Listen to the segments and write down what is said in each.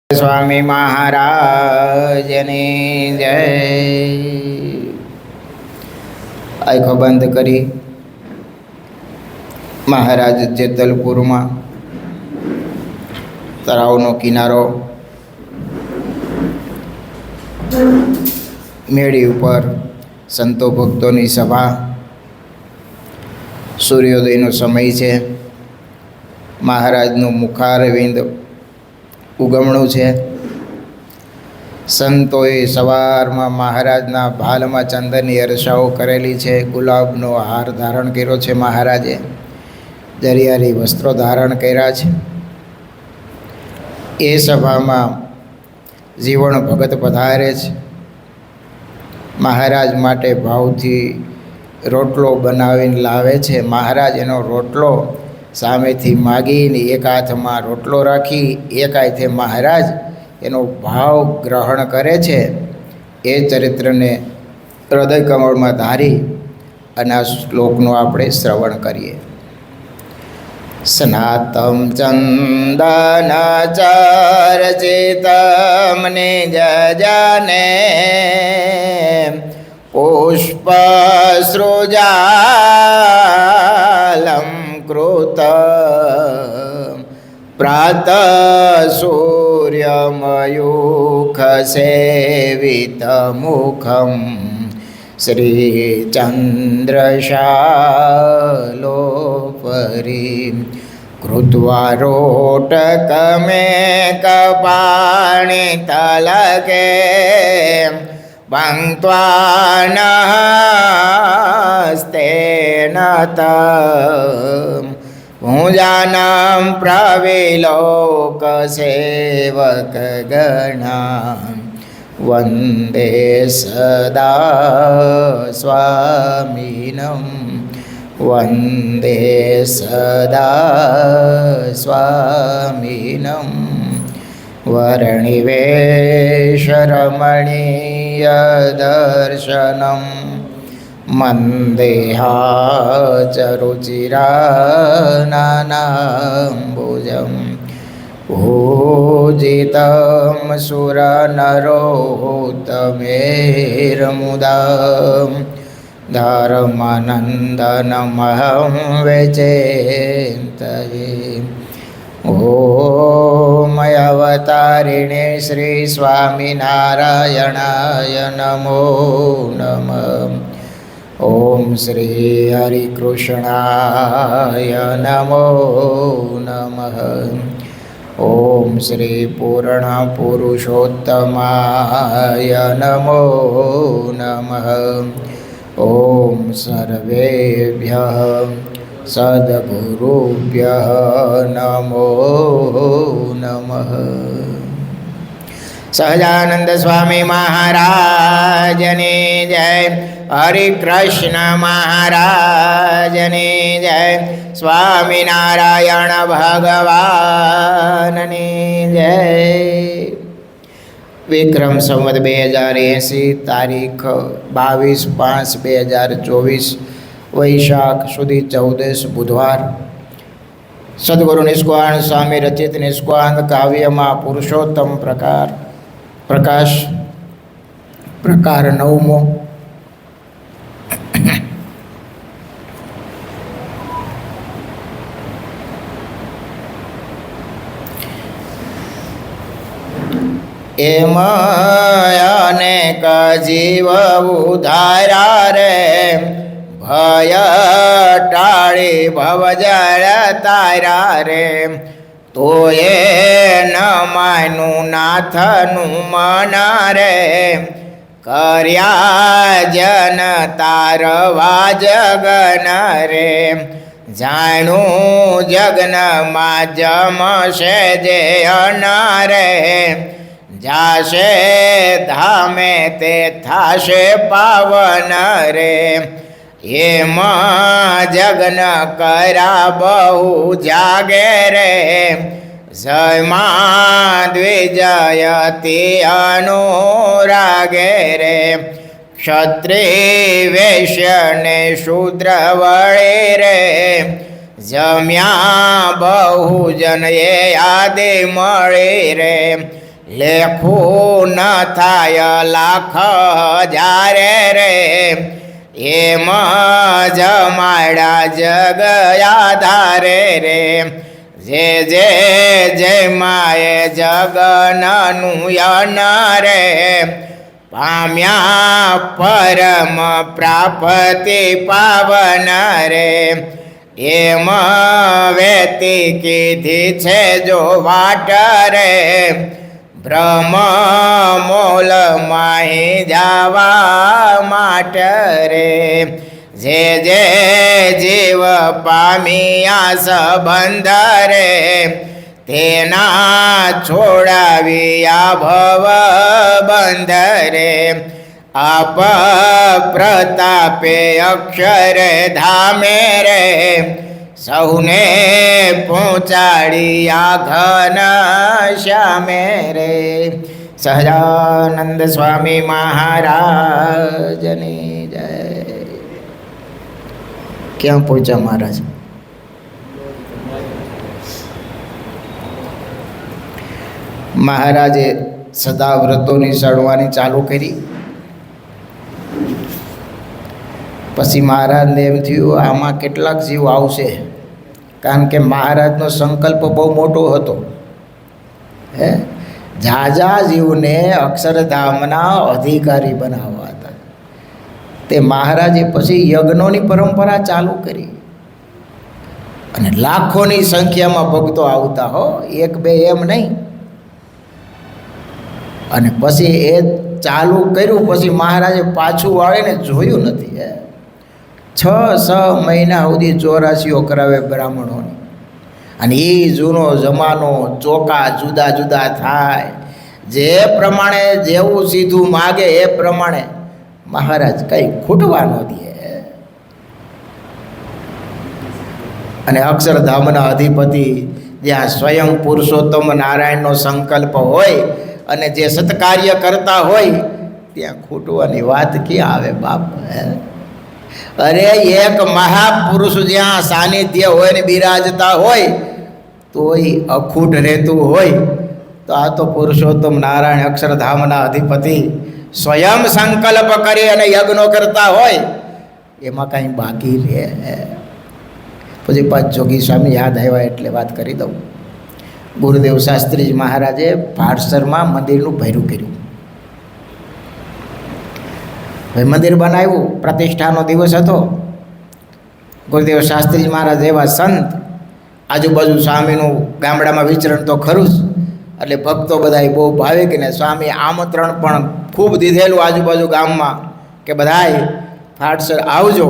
સ્વામી મહારાજની જય। આંખો બંધ કરી મહારાજ જેતલપુરમાં તળાવનો કિનારો, મેળી ઉપર સંતો ભક્તોની સભા, સૂર્યોદયનો સમય છે। મહારાજનું મુખારવિંદ ઉગમણું છે। સંતોએ સવારમાં મહારાજના ભાલમાં ચંદનની અરસાઓ કરેલી છે। ગુલાબનો હાર ધારણ કર્યો છે। મહારાજે દરિયારી વસ્ત્રો ધારણ કર્યા છે। એ સભામાં જીવણ ભગત પધારે છે। મહારાજ માટે ભાવથી રોટલો બનાવીને લાવે છે। મહારાજ એનો રોટલો સામેથી માગીને એક હાથમાં રોટલો રાખી એક હાથે મહારાજ એનો ભાવ ગ્રહણ કરે છે। એ ચરિત્રને હૃદય કમળમાં ધારી અને આ શ્લોકનું આપણે શ્રવણ કરીએ। સ્નાતમ ચંદન ચર્ચિતમ નિજ જને પુષ્પ સૃજાલમ કૃત પ્રાત સૂર્યમયુખ સેવિત મુખમ શ્રીચંદ્રશાલોપરી કૃત્વા રોટકમે કપાણિ તલકે પંક્ત્વાનસ્તેન તમ ભુજાનાં પ્રવિલોક સેવક ગણાં વંદે સદા સ્વામિનં વંદે સદા સ્વામિનં વર્ણિવેશરમણીય દર્શનમ મંદેહાચરુચિરાનાનાંબુજં પૂજિतं સુરનરોત્તમૈર્મુદા ધર્મનંદનમહં વિચિन्तયે। ઓમ અવતારિણે શ્રી સ્વામિનારાયણાય નમો નમઃ। ઓમ શ્રી હરિકૃષ્ણાય નમો નમઃ। ઓમ શ્રી પૂર્ણ પુરુષોત્તમાય નમો નમઃ। ઓમ સર્વેભ્યઃ સદ્ગુરુભ્યઃ નમો નમઃ। સહજાનંદ સ્વામી મહારાજની જય। હરિકૃષ્ણ મહારાજની જય। સ્વામિનારાયણ ભગવાનની જય। વિક્રમ સંવત 2080 તારીખ 22/5/2024 વૈશાખ સુધી 14 બુધવાર। સદગુરુ નિષ્કાળ સ્વામી રચિત નિષ્કાળ કાવ્યમાં પુરુષોત્તમ પ્રકાશ પ્રકાર 9મો। એમ અનેક જીવ ઉધાર્યા રે ભય ટાળી ભવજળ તાર્યા રે તો એ ન માનું નાથનું મન રે કર્યા જન તારવા જગન રે જાણું જગનમાં જમશે જે અનારે જાશે ધામે તે થાશે પાવન રે એમાં જગન કરા બહુ જાગે રે જયમાં દ્વિજયતિ અનુરાગે રે ક્ષત્રિય વૈશ્ય ને શૂદ્ર વળે રે જમ્યા બહુજન એ આદે મળે રે લેખું ન થાય લાખ હજારે રે, એમ જમાડા જગ આધારે રે, જે માએ જગનનું યન રે, પામ્યા પરમ પ્રાપ્તિ પાવન રે, એમ વેતી કીધી છે જો વાટ રે, બ્રહ્મ મોલ માહી જાવા માટ રે, જે જીવ પામ્યા સંબંધ રે, તેના છોડાવ્યા ભવ બંધ રે, આપ પ્રતાપે અક્ષર ધામે રે, સૌને પહોંચાડ્યા ઘન શ્યામે રે. સહજાનંદ સ્વામી મહારાજની જય. ક્યાં પહોંચ્યા મહારાજ? મહારાજે સદા વ્રતોની સળવાની ચાલુ કરી. પછી મહારાજને એમ થયું આમાં કેટલાક જીવ આવશે, કારણ કે મહારાજનો સંકલ્પ બહુ મોટો હતો. ઝાઝા જીવને અક્ષરધામના અધિકારી બનાવવા હતા. તે મહારાજે પછી યજ્ઞોની પરંપરા ચાલુ કરી અને લાખોની સંખ્યામાં ભક્તો આવતા હો, એક બે એમ નહીં. અને પછી એ ચાલુ કર્યું પછી મહારાજે પાછું વાળીને જોયું નથી. 6 મહિના સુધી ચોરાસીઓ કરાવે બ્રાહ્મણોની. અને એ જૂનો જમાનો, ચોકા જુદા જુદા થાય, જે પ્રમાણે જેવું સીધું માગે એ પ્રમાણે મહારાજ કંઈ ખૂટવા ન દે. અને અક્ષરધામના અધિપતિ જ્યાં સ્વયં પુરુષોત્તમ નારાયણનો સંકલ્પ હોય અને જે સત્કાર્ય કરતા હોય ત્યાં ખૂટવાની વાત ક્યાં આવે બાપ? અરે એક મહાપુરુષ જ્યાં સાનિધ્ય હોય ને બિરાજતા હોય તોય અખૂટ રહેતું હોય, તો આ તો પુરુષોત્તમ નારાયણ અક્ષરધામના અધિપતિ સ્વયં સંકલ્પ કરી અને યજ્ઞો કરતા હોય, એમાં કાંઈ બાકી રહે? પછી પાંચ જોગી સ્વામી યાદ આવ્યા એટલે વાત કરી દઉં. ગુરુદેવ શાસ્ત્રીજી મહારાજે ભાડસરમાં મંદિરનું ભર્યું કર્યું. ભાઈ મંદિર બનાવ્યું, પ્રતિષ્ઠાનો દિવસ હતો. ગુરુદેવ શાસ્ત્રીજી મહારાજ એવા સંત, આજુબાજુ સ્વામીનું ગામડામાં વિચરણ તો ખરું જ, એટલે ભક્તો બધાય બહુ ભાવિક ને સ્વામી આમંત્રણ પણ ખૂબ દીધેલું આજુબાજુ ગામમાં કે બધાય ભાડસર આવજો.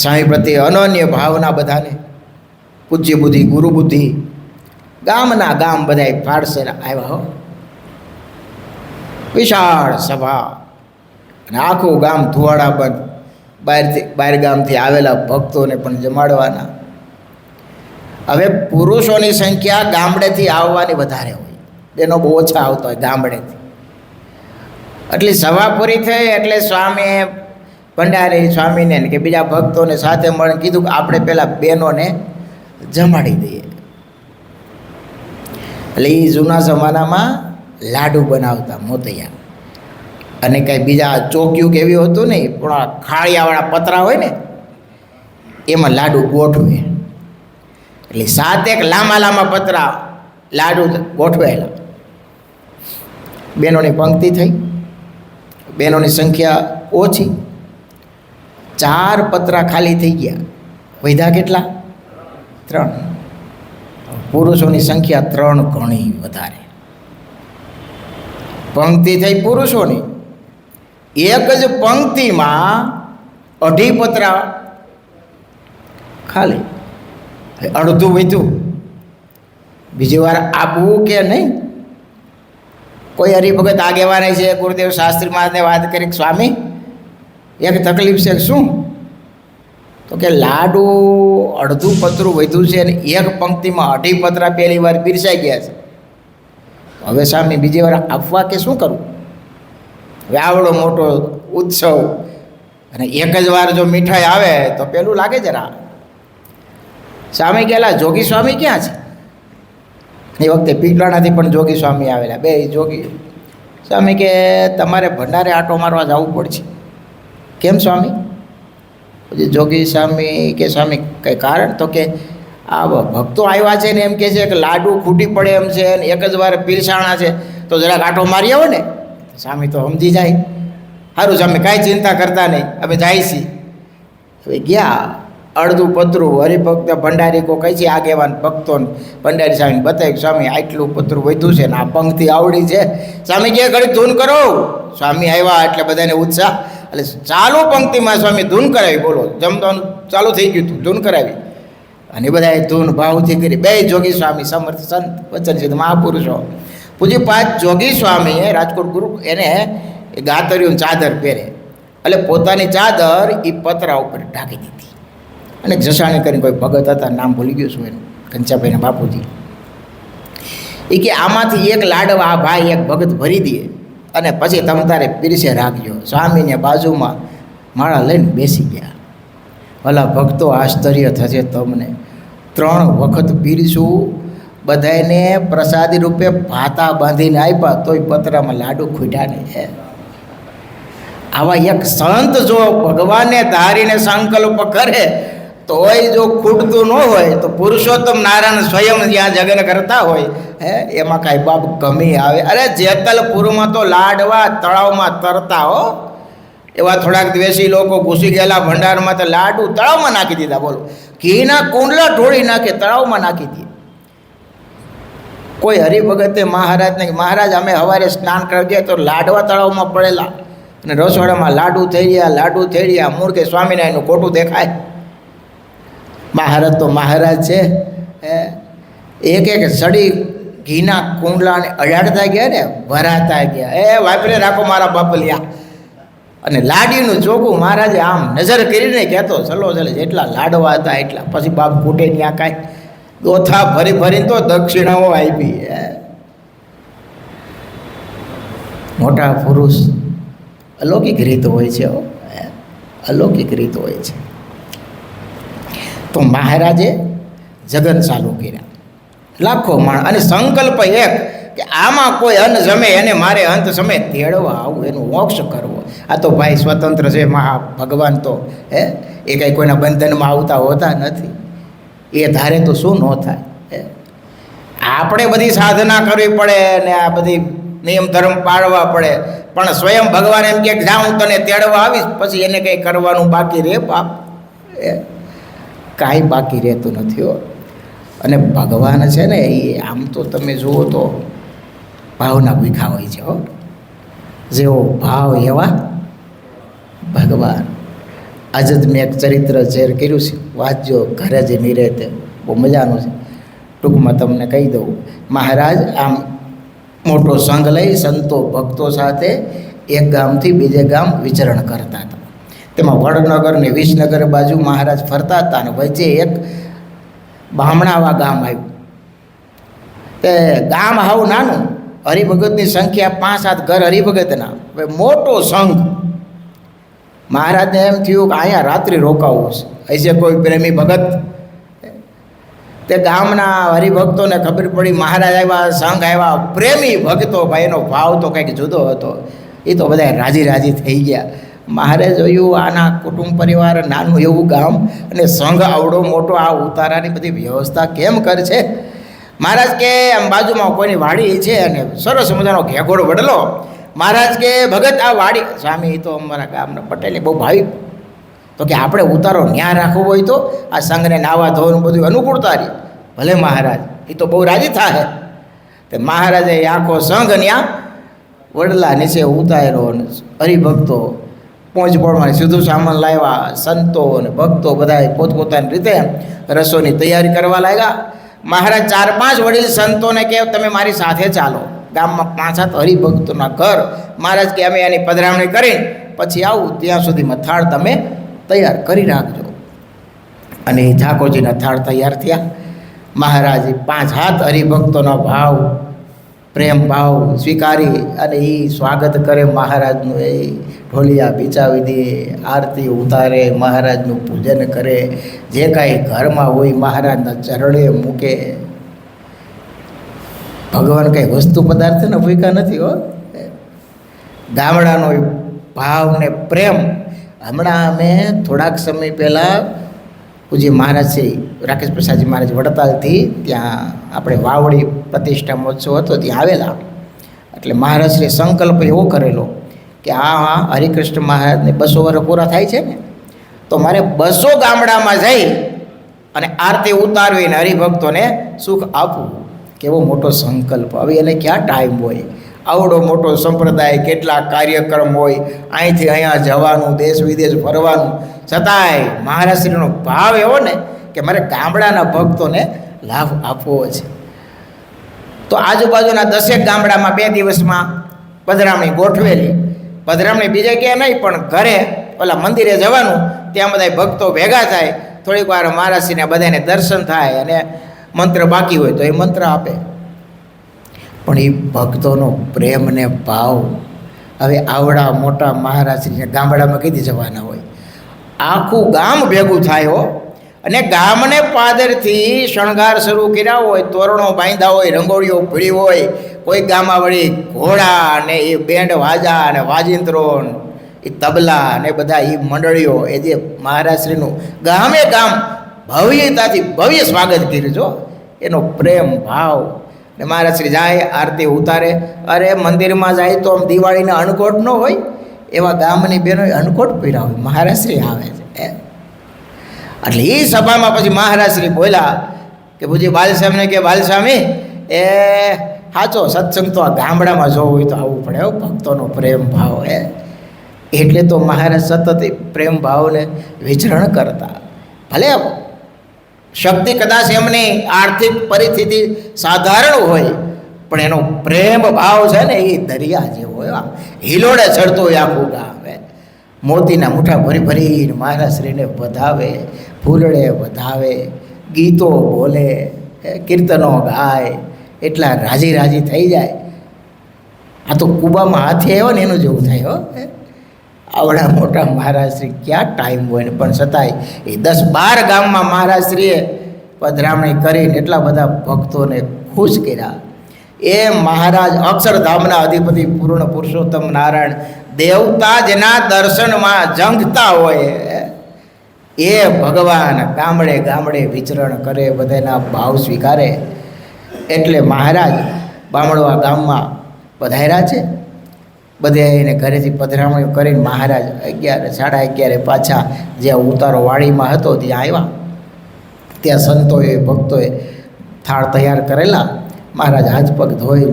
સ્વામી પ્રત્યે અનન્ય ભાવના બધાને, પૂજ્ય બુદ્ધિ ગુરુ બુદ્ધિ ગામના ગામ બધાય ભાડસર આવ્યા હો. વિશાળ સભા અને આખું ગામ ધુવાડા બંધ, બહાર ગામથી આવેલા ભક્તોને પણ જમાડવાના. હવે પુરુષોની સંખ્યા ગામડેથી આવવાની વધારે હોય, બેનો બહુ ઓછા આવતા હોય ગામડેથી. એટલે સભા પૂરી થઈ એટલે સ્વામીએ ભંડારી સ્વામીને કે બીજા ભક્તોને સાથે મળીને કીધું કે આપણે પહેલાં બહેનોને જમાડી દઈએ. એટલે એ જૂના જમાનામાં લાડુ બનાવતા મોતિયા, અને કંઈ બીજા ચોક્યું કે એવી હતું નહીં, પણ ખાળિયાવાળા પતરા હોય ને એમાં લાડુ ગોઠવે. એટલે 7 લાંબા લાંબા પતરા લાડુ ગોઠવાયેલા. બહેનોની પંક્તિ થઈ, બહેનોની સંખ્યા ઓછી, 4 પતરા ખાલી થઈ ગયા. વધ્યા કેટલા? 3. પુરુષોની સંખ્યા 3 ગણી વધારે. પંક્તિ થઈ પુરુષોની, એક જ પંક્તિમાં 2.5 પતરા ખાલી, અડધું વધ્યું. બીજી વાર આપવું કે નહીં? કોઈ હરિભગત આગેવાન છે ગુરુદેવ શાસ્ત્રી મહારાજને વાત કરી, સ્વામી એક તકલીફ છે. શું? તો કે લાડુ અડધું પતરું વધ્યું છે અને એક પંક્તિમાં 2.5 પતરા પહેલી વાર પીરસાઈ ગયા છે. હવે સ્વામી બીજી વાર આપવા કે શું કરવું? હવે આવડો મોટો ઉત્સવ અને એક જ વાર જો મીઠાઈ આવે તો પેલું લાગે જરા. સ્વામી ગયેલા, જોગી સ્વામી ક્યાં છે? એ વખતે પીપળાણાથી પણ જોગી સ્વામી આવેલા, બે જોગી સ્વામી કે તમારે ભંડારે આંટો મારવા જવું પડશે. કેમ સ્વામી? પછી જોગી સ્વામી કે સ્વામી કંઈ કારણ? તો કે આ ભક્તો આવ્યા છે ને એમ કહે છે કે લાડુ ખૂટી પડે એમ છે ને એક જ વાર પીરસાણા છે તો જરાક આંટો મારી આવો ને. સ્વામી તો સમજી જાય. સારું સ્વામી, કાંઈ ચિંતા કરતા નહીં, અમે જાય છીએ. હવે ગયા, અડધું પતરું હરિભક્ત ભંડારી કો કહે છે આગેવાન ભક્તોને ભંડારી સ્વામીને બતાવ્યું, સ્વામી આટલું પતરું વધ્યું છે ને આ પંક્તિ આવડી છે. સ્વામી કહે ઘડી ધૂન કરો. સ્વામી આવ્યા એટલે બધાને ઉત્સાહ, એટલે ચાલુ પંક્તિમાં સ્વામી ધૂન કરાવી. બોલો, જમવાનું ચાલુ થઈ ગયું હતું, ધૂન કરાવી અને બધાએ ધૂન ભાવથી કરી. બે જોગી સ્વામી સમર્થ સંત વચનસિદ્ધ મહાપુરુષો પૂજ્યપાદ જોગી સ્વામીએ રાજકોટ ગુરુ એને ગાતરિયું ચાદર પહેરે એટલે પોતાની ચાદર એ પતરા ઉપર ઢાંકી દીધી. અને જસાણી કરીને કોઈ ભગત હતા, નામ ભૂલી ગયું છું એનું, કંચાભાઈના બાપુજી. એ કે આમાંથી એક લાડવા આ ભાઈ એક ભગત ભરી દે અને પછી તમે તારે પીરસે રાખજો. સ્વામીને બાજુમાં માળા લઈને બેસી ગયા. ભલા ભક્તો, આશ્ચર્ય થશે તમને. 3 વખત પીરસું, બધાને પ્રસાદી રૂપે ભાતા બાંધીને આપ્યા તોય પતરામાં લાડુ ખૂટ્યા નહીં. આવા એક સંત જો ભગવાનને ધારીને સંકલ્પ કરે તોય જો ખૂટતું ન હોય તો પુરુષોત્તમ નારાયણ સ્વયં જ્યાં જગન કરતા હોય એમાં કાંઈ બાપ કમી આવે? અરે જેતલપુરમાં તો લાડવા તળાવમાં તરતા હો. એવા થોડાક દ્વેષી લોકો ઘૂસી ગયેલા ભંડારમાં તો લાડુ તળાવમાં નાખી દીધા. બોલો, ઘીના કુંડલા ઢોળી નાખે, તળાવમાં નાખી દે. કોઈ હરિભગતે મહારાજને, મહારાજ અમે સવારે સ્નાન કરી ગયા તો લાડવા તળાવમાં પડેલા અને રસોડામાં લાડુ થઈ રહ્યા, લાડુ થઈ રહ્યા. મૂળ કે સ્વામિનારાયણનું ખોટું દેખાય? મહારાજ તો મહારાજ છે. એક એક સડી ઘીના કુંડલાને અડાડતા ગયા ને ભરાતા ગયા. વાપરે રાખો મારા બાપલિયા. અને લાડીનું ચોખ્ખું મહારાજે આમ નજર કરીને કહેતો, ચલો ચલે જેટલા લાડવા હતા એટલા. પછી બાપ ખૂટે ત્યાં કાંઈ ગોથા ભરી ભરીને તો દક્ષિણાઓ આપી. મોટા પુરુષ અલૌકિક રીત હોય છે, અલૌકિક રીત હોય છે. તો મહારાજે જગન ચાલુ કર્યા, લાખો માણ, અને સંકલ્પ એક કે આમાં કોઈ અન્ન જમે એને મારે અંત સમય તેડવા આવું, એનું મોક્ષ કરવો. આ તો ભાઈ સ્વતંત્ર છે મહા ભગવાન તો એ કંઈ કોઈના બંધનમાં આવતા હોતા નથી. એ ધારે તો શું ન થાય. આપણે બધી સાધના કરવી પડે ને આ બધી નિયમ ધર્મ પાળવા પડે, પણ સ્વયં ભગવાન એમ કે જા હું તને તેડવા આવીશ, પછી એને કંઈ કરવાનું બાકી રહે બાપ? કાંઈ બાકી રહેતું નથી હો. અને ભગવાન છે ને એ આમ તો તમે જુઓ તો ભાવના ભૂખા હોય છે હો. જેવો ભાવ એવા ભગવાન. આજે જ મેં એક ચરિત્ર શેર કર્યું છે, વાંચજો ઘરે જ નિરેતે, બહુ મજાનું છે. ટૂંકમાં તમને કહી દઉં. મહારાજ આમ મોટો સંઘ લઈ સંતો ભક્તો સાથે એક ગામથી બીજે ગામ વિચરણ કરતા હતા. તેમાં વડનગર ને વિસનગર બાજુ મહારાજ ફરતા હતા અને વચ્ચે એક બામણાવા ગામ આવ્યું. તે ગામ હાવ નાનું, હરિભગતની સંખ્યા 5-7 ઘર હરિભગતના. હવે મોટો સંઘ. મહારાજને એમ થયું કે અહીંયા રાત્રિ રોકાવું છે, હશે કોઈ પ્રેમી ભગત. તે ગામના હરિભક્તોને ખબર પડી મહારાજ આવ્યા, સંઘ આવ્યા, પ્રેમી ભક્તો. ભાઈ એનો ભાવ તો કંઈક જુદો હતો. એ તો બધા રાજી રાજી થઈ ગયા. મહારાજ જોયું આના કુટુંબ પરિવાર, નાનું એવું ગામ અને સંઘ આવડો મોટો, આ ઉતારાની બધી વ્યવસ્થા કેમ કરશે? મહારાજ કે આમ બાજુમાં કોઈની વાડી છે અને સરસ મજાનો ઘેઘોડો વડલો. મહારાજ કે ભગત આ વાડી, સ્વામી તો અમારા ગામના પટેલની બહુ ભાવિક. તો કે આપણે ઉતારો ન્યા રાખવો હોય તો આ સંઘને નાવા ધોવાનું બધું અનુકૂળતા રહી. ભલે મહારાજ, એ તો બહુ રાજી થાય. તે મહારાજે આખો સંઘ ન્યા વડલા નીચે ઉતાર્યો. હરિભક્તો પહોંચપોળમાં સીધું સામાન લાવ્યા. સંતો અને ભક્તો બધા પોતપોતાની રીતે રસોની તૈયારી કરવા લાગ્યા. મહારાજ 4-5 વડીલ સંતોને કહે તમે મારી સાથે ચાલો. ગામમાં 5-7 હરિભક્તોના ઘર. મહારાજ કે અમે એની પધરામણી કરીને પછી આવું, ત્યાં સુધીમાં થાળ તમે તૈયાર કરી રાખજો. અને એ ઠાકોરજીના થાળ તૈયાર થયા. મહારાજ 5 હરિભક્તોનો ભાવ, પ્રેમ ભાવ સ્વીકારી અને એ સ્વાગત કરે મહારાજનું. એ ઢોલિયા બિચાવી દે, આરતી ઉતારે, મહારાજનું પૂજન કરે, જે કાંઈ ઘરમાં હોય મહારાજના ચરણે મૂકે. ભગવાન કંઈ વસ્તુ પદાર્થને ભૂખ્યા નથી હો. ગામડાનો ભાવ ને પ્રેમ. હમણાં અમે થોડાક સમય પહેલાં પૂજ્ય મહારાજ શ્રી રાકેશ પ્રસાદજી મહારાજ વડતાલથી ત્યાં આપણે વાવડી પ્રતિષ્ઠા મહોત્સવ હતો ત્યાં આવેલા. એટલે મહારાજશ્રીએ સંકલ્પ એવો કરેલો કે આ હરિકૃષ્ણ મહારાજને 200 વર્ષ પૂરા થાય છે ને, તો મારે 200 ગામડામાં જઈ અને આરતી ઉતારવીને હરિભક્તોને સુખ આપવું. કેવો મોટો સંકલ્પ. હવે એને ક્યાં ટાઈમ હોય? આવડો મોટો સંપ્રદાય, કેટલા કાર્યક્રમ હોય, અહીંથી અહીંયા જવાનું, દેશ વિદેશ ફરવાનું, છતાંય મહારાજશ્રીનો ભાવ એવો ને કે મારે ગામડાના ભક્તોને લાભ આપવો છે. તો આજુબાજુના 10 ગામડામાં 2 દિવસમાં પધરામણી ગોઠવેલી. પધરામણી બીજે ક્યાંય નહીં, પણ ઘરે ઓલા મંદિરે જવાનું, ત્યાં બધા ભક્તો ભેગા થાય, થોડીક વાર મહારાજશ્રીને બધાને દર્શન થાય અને મંત્ર બાકી હોય તો એ મંત્ર આપે. પણ એ ભક્તોનો પ્રેમ ને ભાવ. હવે આવડા મોટા મહારાજશ્રીને ગામડામાં કીધી જવાના હોય, આખું ગામ ભેગું થાય હો. અને ગામને પાદરથી શણગાર શરૂ કર્યા હોય, તોરણો બાંધ્યા હોય, રંગોળીઓ ભળી હોય, કોઈ ગામમાં વળી ઘોડા ને એ બેન્ડ વાજા ને વાજિંત્રો એ તબલા ને બધા એ મંડળીઓ, એ જે મહારાજશ્રીનું ગામે ગામ ભવ્યતાથી ભવ્ય સ્વાગત કર્યું છો. એનો પ્રેમ ભાવ. ને મહારાજશ્રી જાય, આરતી ઉતારે. અરે મંદિરમાં જાય તો આમ દિવાળીના અણકોટ ન હોય એવા ગામની બહેનોએ અણકોટ પહેર્યા હોય, મહારાજશ્રી આવે છે. એટલે એ સભામાં પછી મહારાજશ્રી બોલ્યા કે પૂજી બાલસ્વામીને કે બાલસ્વામી એ સાચો સત્સંગ તો આ ગામડામાં જોવું હોય તો આવવું પડે હો, ભક્તોનો પ્રેમ ભાવ હે. એટલે તો મહારાજ સતત પ્રેમ ભાવને વિચરણ કરતા. ભલે શક્તિ કદાચ એમની આર્થિક પરિસ્થિતિ સાધારણ હોય, પણ એનો પ્રેમ ભાવ છે ને એ દરિયા જેવો હોય, હિલોડે ચડતો હોય આખું ગામ. મોતીના મુઠ્ઠા ભરી ભરીને મહારાજશ્રીને વધાવે, ફૂલડે વધાવે, ગીતો બોલે, કીર્તનો ગાય, એટલા રાજી રાજી થઈ જાય. આ તો કુબામાં હાથે આવ્યો ને એનું જેવું થાય હો. આવડા મોટા મહારાજશ્રી ક્યાં ટાઈમ હોય ને, પણ છતાંય એ 10-12 ગામમાં મહારાજશ્રીએ પધરામણી કરીને એટલા બધા ભક્તોને ખુશ કર્યા. એ મહારાજ અક્ષરધામના અધિપતિ પૂર્ણ પુરુષોત્તમ નારાયણ દેવતા જેના દર્શનમાં ઝંખતા હોય, એ ભગવાન ગામડે ગામડે વિચરણ કરે, બધાના ભાવ સ્વીકારે. એટલે મહારાજ બામણવા ગામમાં પધાર્યા છે. બધે એને ઘરેથી પધરામણી કરીને મહારાજ 11, 11:30 પાછા જ્યાં ઉતારો વાડીમાં હતો ત્યાં આવ્યા. ત્યાં સંતોએ ભક્તોએ થાળ તૈયાર કરેલા. મહારાજ હાથ પગ ધોઈ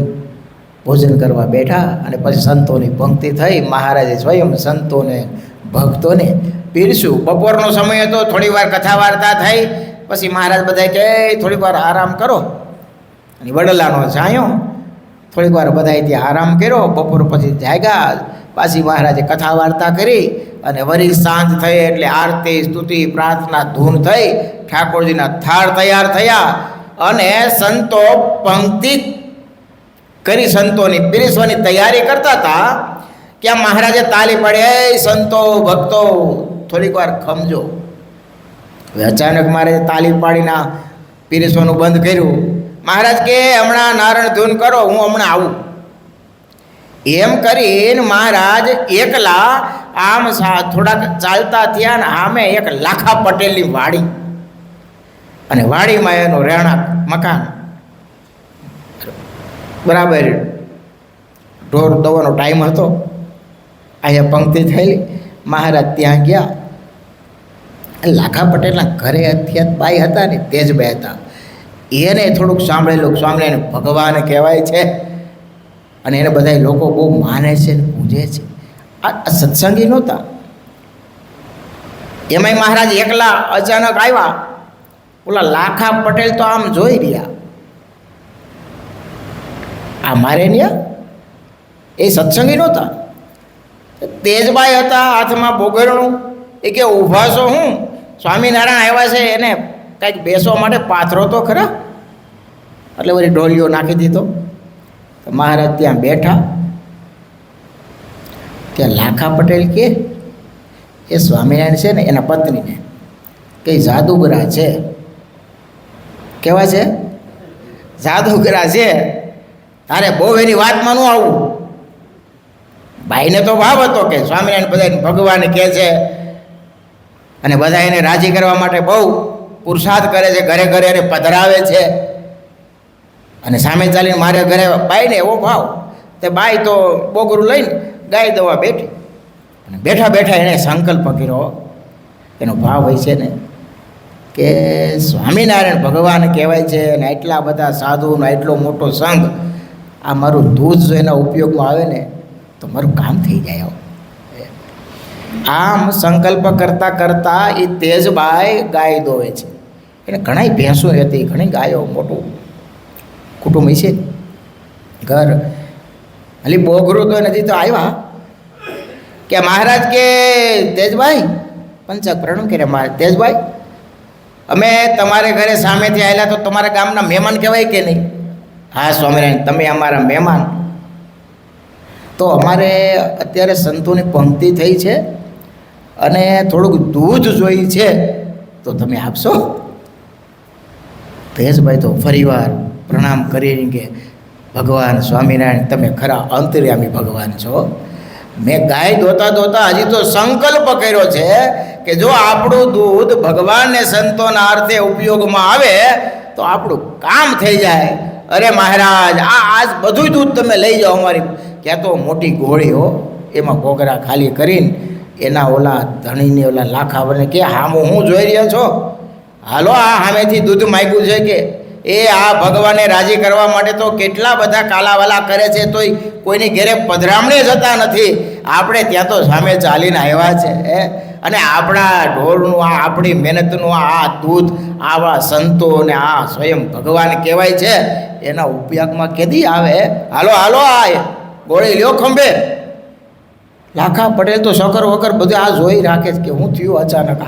ભોજન કરવા બેઠા અને પછી સંતોની પંક્તિ થઈ. મહારાજે સ્વયં સંતોને ભક્તોને પીરસ્યું. બપોરનો સમય હતો, થોડી વાર કથા વાર્તા થઈ. પછી મહારાજ બધા કહે થોડીક વાર આરામ કરો. અને વડલાનો છાંયો, થોડીક વાર બધાએ ત્યાં આરામ કર્યો. બપોર પછી જાગ્યા. પાછી મહારાજે કથા વાર્તા કરી અને વળી સાંજ થઈ એટલે આરતી સ્તુતિ પ્રાર્થના ધૂન થઈ. ઠાકોરજીના થાળ તૈયાર થયા અને સંતો પંક્તિ કરી સંતોની પીરસવાની તૈયારી કરતા હતા. ત્યાં મહારાજે તાલી પાડી, એ સંતો ભક્તો થોડીક વાર ખમજો. હવે અચાનક મહારાજે તાલી પાડીને પીરસવાનું બંધ કર્યું. મહારાજ કે હમણાં નારાયણ ધૂન કરો, હું હમણાં આવું. એમ કરીને મહારાજ એકલા આમ થોડાક ચાલતા થયા ને આમે એક લાખા પટેલની વાડી, અને વાડીમાં એનું રહેણાંક મકાન. બરાબર ઢોર દવાનો ટાઈમ હતો. અહીંયા પંક્તિ થયેલી. મહારાજ ત્યાં ગયા. લાખા પટેલના ઘરે અત્યાત બાઈ હતા ને તેજબાઈ હતા. એને થોડુંક સાંભળેલું, સ્વામિનારાયણ ભગવાન કહેવાય છે અને એને બધા લોકો બહુ માને છે ને પૂજે છે. આ સત્સંગી નહોતા. એમાંય મહારાજ એકલા અચાનક આવ્યા. ઓલા લાખા પટેલ તો આમ જોઈ રહ્યા, આ મારે ને એ સત્સંગી નહોતા. તેજબાઈ હતા, હાથમાં બોગરણું. એ કે ઊભા છો, હું સ્વામિનારાયણ આવ્યા છે, એને કંઈક બેસવા માટે પાથરો તો ખરા. એટલે વળી ઢોલિયો નાખી દીધો. મહારાજ ત્યાં બેઠા. ત્યાં લાખા પટેલ કે એ સ્વામિનારાયણ છે ને એના પત્નીને કે જાદુગરા છે. કેવા છે? જાદુગરા છે. તારે બહુ એની વાતમાં ન આવવું. ભાઈને તો ભાવ હતો કે સ્વામિનારાયણ બધાને ભગવાન કહે છે અને બધા એને રાજી કરવા માટે બહુ પુરુષાર્થ કરે છે, ઘરે ઘરે એને પધરાવે છે અને સામે ચાલીને મારે ઘરે બાઈને એવો ભાવ. તે બાઈ તો બોગરું લઈને ગાય દવા બેઠી અને બેઠા બેઠા એણે સંકલ્પ કર્યો. એનો ભાવ હોય છે ને કે સ્વામિનારાયણ ભગવાન કહેવાય છે અને એટલા બધા સાધુનો એટલો મોટો સંઘ, આ મારું દૂધ જો એના ઉપયોગમાં આવે ને તો મારું કામ થઈ જાય. આમ સંકલ્પ કરતાં કરતાં એ તેજબાઈ ગાય દોવે છે. એને ઘણી ભેંસો હતી, ઘણી ગાયો, મોટું કુટુંબ છે ઘર. હલી બોગરું તો નથી તો આવ્યા કે મહારાજ કે તેજભાઈ પંચાક પ્રણામ કરે. તેજભાઈ અમે તમારે ઘરે સામેથી આવેલા તો તમારા ગામના મહેમાન કહેવાય કે નહીં? હા સ્વામિનારાયણ, તમે અમારા મહેમાન. તો અમારે અત્યારે સંતોની પંક્તિ થઈ છે અને થોડુંક દૂધ જોઈ છે, તો તમે આપશો? તેજભાઈ તો ફરીવાર પ્રણામ કરીને કે ભગવાન સ્વામિનારાયણ, તમે ખરા અંતર્યામી ભગવાન છો. મેં ગાય દોતા દોતા હજી તો સંકલ્પ કર્યો છે કે જો આપણું દૂધ ભગવાનને સંતોના અર્થે ઉપયોગમાં આવે તો આપણું કામ થઈ જાય. અરે મહારાજ, આજ બધું દૂધ તમે લઈ જાઓ અમારી. ક્યાં તો મોટી ઘોડીઓ, એમાં ઘોઘરા ખાલી કરીને એના ઓલા ધણીને ઓલા લાખાવરને કે હામું હું જોઈ રહ્યા છો? હાલો, આ સામેથી દૂધ માગ્યું છે કે એ આ ભગવાનને રાજી કરવા માટે તો કેટલા બધા કાલાવાલા કરે છે, તોય કોઈની ઘેરે પધરામણી જતા નથી. આપણે ત્યાં તો સામે ચાલીને આવ્યા છે અને આપણા ઢોરનું આ આપણી મહેનતનું આ દૂધ આવા સંતો અને આ સ્વયં ભગવાન કહેવાય છે, એના ઉપયોગમાં કેદી આવે? હાલો હાલો, આ ગોળી લ્યો ખંભે. લાખા પટેલ તો શકર વકર બધું આ જોઈ રાખે છે કે હું થયું અચાનક.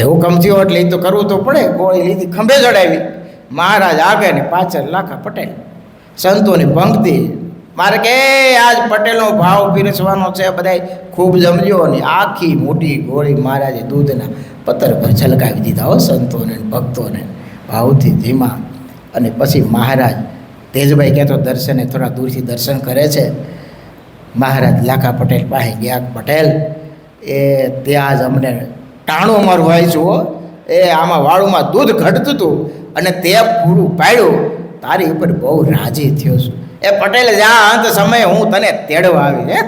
એવું કમ થયો એટલે એ તો કરવું તો પડે. ગોળી લીધી, ખંભે ચડાવી. મહારાજ આગળ ને પાછળ લાખા પટેલ, સંતોની પંક્તિ. મારે કે આજ પટેલનો ભાવ પીરસવાનો છે, બધા ખૂબ જમજો. ને આખી મોટી ગોળી મહારાજે દૂધના પત્તર પર છલકાવી દીધા હો સંતોને ભક્તોને ભાવથી ધીમા. અને પછી મહારાજ તેજભાઈ કહેતો દર્શને થોડા દૂરથી દર્શન કરે છે. મહારાજ લાખા પટેલ પાસે ગયા. પટેલ એ ત્યાં જ અમને ટાણું અમારું વાંચ્યું હો, એ આમાં વાળુમાં દૂધ ઘટતું હતું અને તે પૂરું પાડ્યું. તારી ઉપર બહુ રાજી થયો છું. એ પટેલ જા, અંત સમયે હું તને તેડવા આવી.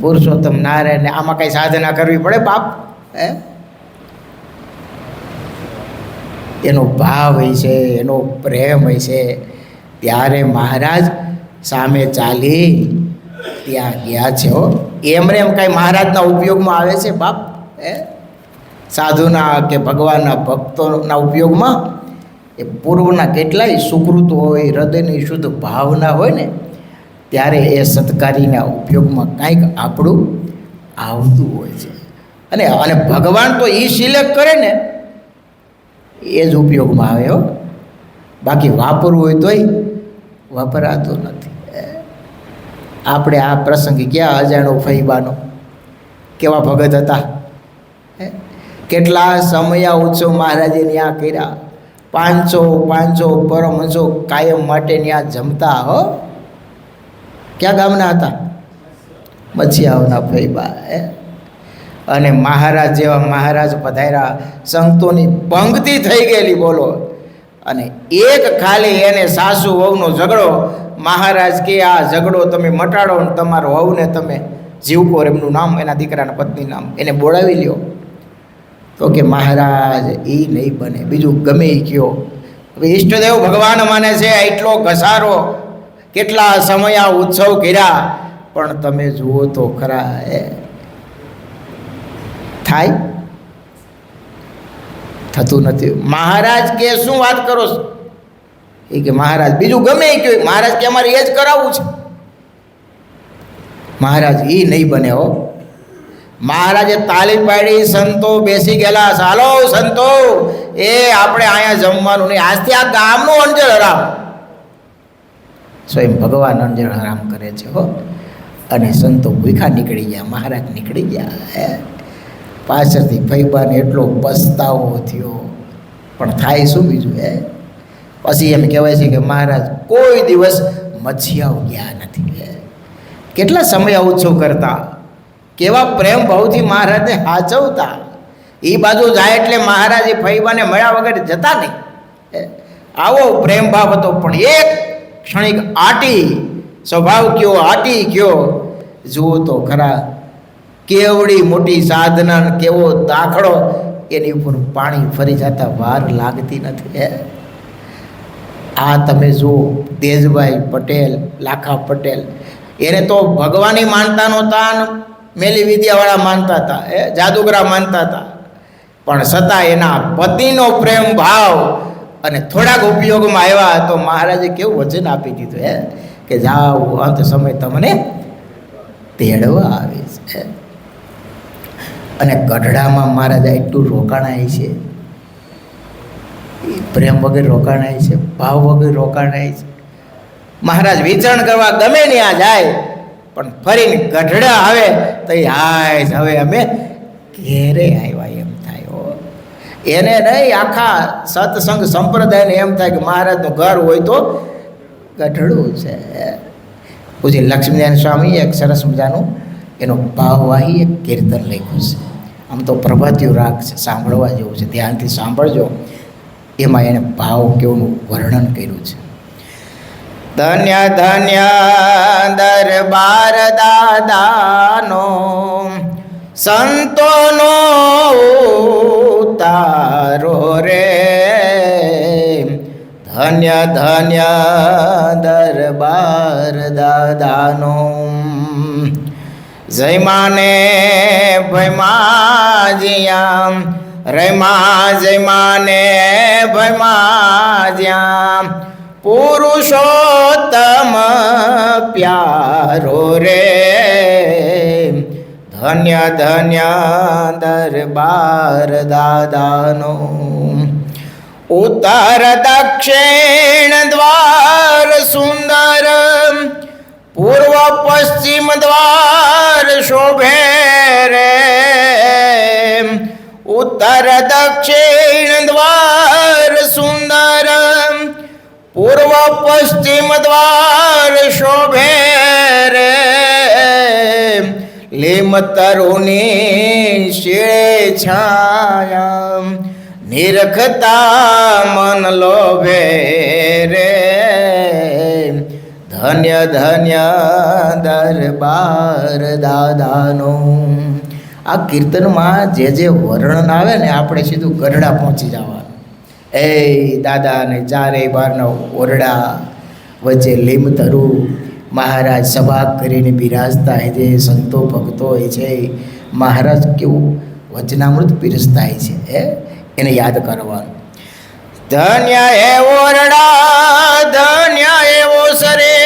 પુરુષોત્તમ નારાયણ, આમાં કઈ સાધના કરવી પડે બાપ? એનો ભાવ હોય છે, એનો પ્રેમ હોય છે. ત્યારે મહારાજ સામે ચાલી ત્યાં ગયા છે હો. એમને એમ કાંઈ મહારાજના ઉપયોગમાં આવે છે બાપ? સાધુના કે ભગવાનના ભક્તોના ઉપયોગમાં એ પૂર્વના કેટલાય સુકૃતો હોય, હૃદયની શુદ્ધ ભાવના હોય ને, ત્યારે એ સત્કારીના ઉપયોગમાં કાંઈક આપણું આવતું હોય છે. અને ભગવાન તો એ સિલેક્ટ કરે ને એ જ ઉપયોગમાં આવે હો. બાકી વાપરવું હોય તોય વપરાતું નથી. આપણે આ પ્રસંગે ક્યાં અજાણો ફઈબાનો કેવા ભગત હતા, કેટલા સમયા ઉત્સવ મહારાજે ત્યાં કર્યા. 500 પરમહંસો કાયમ માટે ત્યાં જમતા હો. ક્યાં ગામના હતા? મચ્છિયાઓના ફઈબા. અને મહારાજ જેવા મહારાજ પધાર્યા, સંતોની પંક્તિ થઈ ગયેલી બોલો. અને એક ખાલી એને સાસુ વહુનો ઝઘડો. મહારાજ કે આ ઝઘડો તમે મટાડો ને તમારો વહુને તમે જીવકોર, એમનું નામ, એના દીકરાના પત્ની નામ, એને બોલાવી લ્યો. તો કે મહારાજ એ નહીં બને, બીજું ગમે એ કયો. હવે ઈષ્ટદેવ ભગવાન માને છે, એટલો ઘસારો, કેટલા સમયા ઉત્સવ કર્યા, પણ તમે જુઓ તો ખરા થાય? થતું નથી. મહારાજ કે શું વાત કરો છો? એ કે મહારાજ બીજું ગમે એ કહ્યું. મહારાજ કે અમારે એ જ કરાવવું છે. મહારાજ એ નહીં બને હો. મહારાજે તાલી પાડી, સંતો બેસી ગયેલા. ચાલો સંતો, એ આપણે અહીંયા જમવાનું નહીં, આજથી આ ગામનું અંજળ હરામ. સ્વયં ભગવાન અંજળ હરામ કરે છે હો. અને સંતો ભૂખા નીકળી ગયા, મહારાજ નીકળી ગયા. પાછળથી ફઈબાને એટલો પસ્તાવો થયો, પણ થાય શું બીજું? પછી એમ કહેવાય છે કે મહારાજ કોઈ દિવસ મચ્છિયાઓ ગયા નથી. કેટલા સમય ઉત્સવ કરતા, કેવા પ્રેમ ભાવથી મહારાજને હાચવતા. એ બાજુ જાય એટલે મહારાજ એ ફઈબાને મળ્યા વગર જતા નહીં. આવો પ્રેમ ભાવ હતો. પણ એક ક્ષણિક આટી સ્વભાવ કયો, આટી કયો જુઓ તો ખરા. કેવડી મોટી સાધના, કેવો દાખલો, એની ઉપર પાણી ફરી જતા વાર લાગતી નથી. આ તમે જુઓ તેજભાઈ પટેલ, લાખા પટેલ, એને તો ભગવાનની માનતા નહોતા, મેલી વિદ્યાવાળા માનતા હતા, જાદુગરા માનતા હતા. પણ છતાં એના પતિનો પ્રેમ ભાવ અને થોડાક ઉપયોગમાં આવ્યા તો મહારાજે કેવું વચન આપી દીધું કે જાઓ, અંત સમય તમને તેડવા આવે છે. અને ગઢડામાં મહારાજા એટલું રોકાણાય છે, પ્રેમ વગર રોકાણાય છે, ભાવ વગર રોકાણાય છે. મહારાજ વિચરણ કરવા ગમે ત્યાં જાય પણ ફરીને ગઢડા આવે તો હાય હવે અમે ઘેરે આવ્યા એમ થાય. એને નહીં, આખા સત્સંગ સંપ્રદાયને એમ થાય કે મહારાજનું ઘર હોય તો ગઢડું છે. પૂજ્ય લક્ષ્મીનારાયણ સ્વામી એક સરસ મજાનું એનો ભાવવાહી એક કીર્તન લખ્યું છે. આમ તો પ્રભાતિયો રાગ છે, સાંભળવા જેવું છે, ધ્યાનથી સાંભળજો. એમાં એને ભાવ કેવું વર્ણન કર્યું છે. ધન્ય ધન્ય દરબાર દાદાનો, સંતોનો તારો રે. ધન્ય ધન્ય દરબાર દાદાનો, જય માને ભયમાં જ્યાં રમા, જય માને ભયમાં જ્યાં પુરુષોત્તમ પ્યારો રે. ધન્ય ધન્ય દરબાર દાદાનો, ઉત્તર દક્ષિણ દ્વાર સુંદર, પૂર્વ પશ્ચિમ દ્વાર શોભે રે. ઉત્તર દક્ષિણ દ્વાર સુંદર, પૂર્વ પશ્ચિમ દ્વાર શોભે રે. લીમ તરુની શિળે છાયા, નિરખતા મન લોભે રે. ધન્ય ધન્ય દરબાર દાદાનો. આ કીર્તનમાં જે જે વર્ણન આવે ને, આપણે સીધું ગઢડા પહોંચી જવાનું. એ દાદાને ચારે બારના ઓરડા વચ્ચે લીમતરુ, મહારાજ સભા કરીને બિરાજતા હોય છે, સંતો ભક્તો હોય છે. મહારાજ કેવું વચનામૃત પીરસતા હોય છે, એને યાદ કરવાનું. ધન્ય હે ઓરડા, ધન્ય એવો સરે,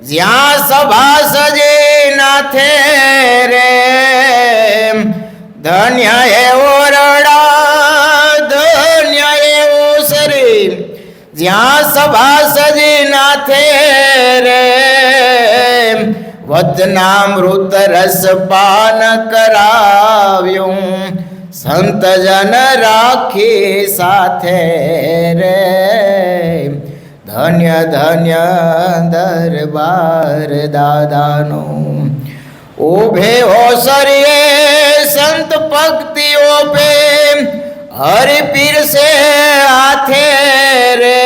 જ્યાં સભા સજે નાથે રે. ધન્ય હે ઓરડા, ધન્ય એવો સરે, જ્યાં સભા સજે નાથે રે. વચનામૃત રસ પાન કરાવ્યું, સંત જન રાખી સાથે રે. ધન્ય ધન્ય દરબાર દાદાનો, ઉભે ઓસરીએ સંત ભક્તિઓ પે, હરિ પીરસે હાથે રે.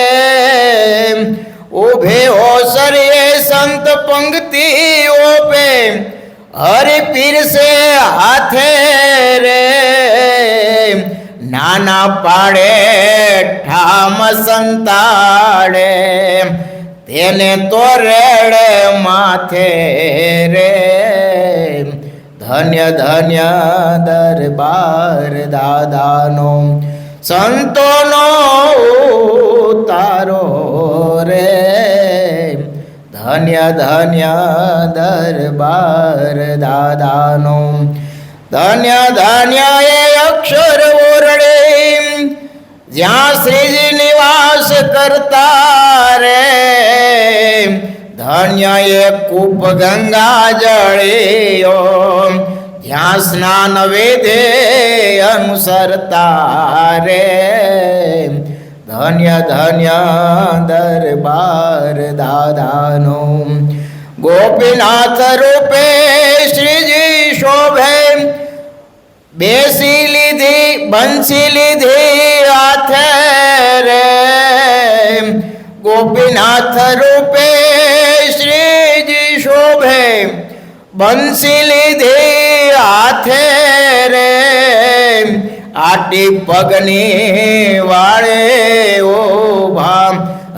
ઉભે ઓસરીએ સંત પંક્તિઓ પે, હરિ પીરસે હાથે રે. નાના પાડે ઠામ સંતાડે, તેને તો રેડે માથે રે. ધન્ય ધન્ય દરબાર દાદાનો, સંતોનો તારો રે. ધન્ય ધન્ય દરબાર દાદાનો. ધન્ય ધન્ય એ અક્ષર ઓરડે, જ્યાં શ્રીજી નિવાસ કરતા રે. ધન્ય એ કૂપ ગંગા જળીઓ, જ્યાં સ્નાન વિધિ અનુસરતા રે. ધન્ય ધન્ય દરબાર દાદાનો ગોપીનાથ રૂપે શ્રીજી શોભે બેસી લીધી બંસી લીધી હાથે રે ગોપીનાથ રૂપે શ્રીજી શોભે બંસી લીધી હાથે રે આટી પગની વાળે ઓભા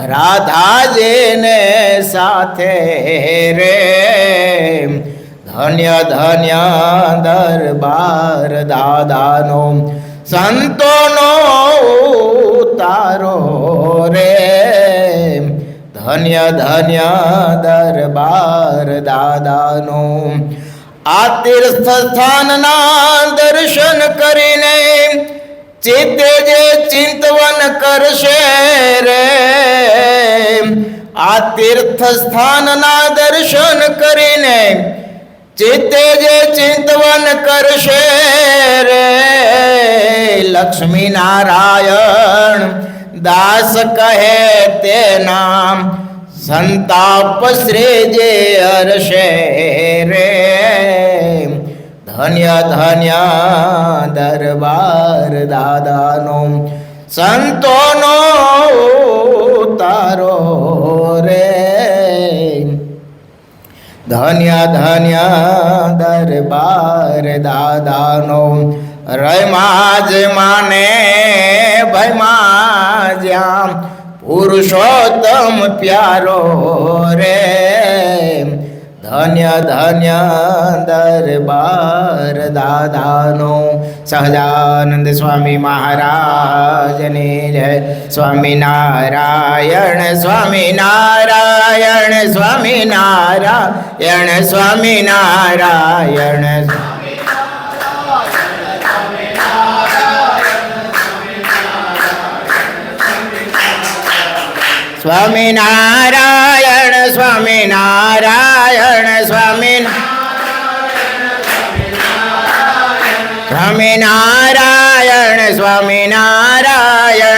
રાધાજીને સાથે રે ધન્ય ધન્ય દરબાર દાદાનો સંતોનો ઉતારો રે ધન્ય ધન્ય દરબાર દાદાનો આ તીર્થ સ્થાનના દર્શન કરીને ચિત્તે જે ચિંતવન કરશે રે આ તીર્થ સ્થાનના દર્શન કરીને ચિત્તે જે ચિંતવન કરશે રે લક્ષ્મી નારાયણ દાસ કહે તે નામ સંતાપ શ્રીજે હર્ષે રે ધન્ય ધન્ય દરબાર દાદાનો સંતોનો ઉતારો રે ધન્ય ધન્ય દરબાર દાદાનો રયમાં જ માને ભયમાં જ્યાં પુરુષોત્તમ પ્યારો રે ધન્ય ધન્ય દરબાર દાદાનો સહજાનંદ સ્વામી મહારાજની જય સ્વામિનારાયણ સ્વામિનારાયણ સ્વામિનારાયણ સ્વામિનારાયણ સ્વામિનારાયણ સ્વામિનારાયણ સ્વામિનારાયણ સ્વામિનારાયણ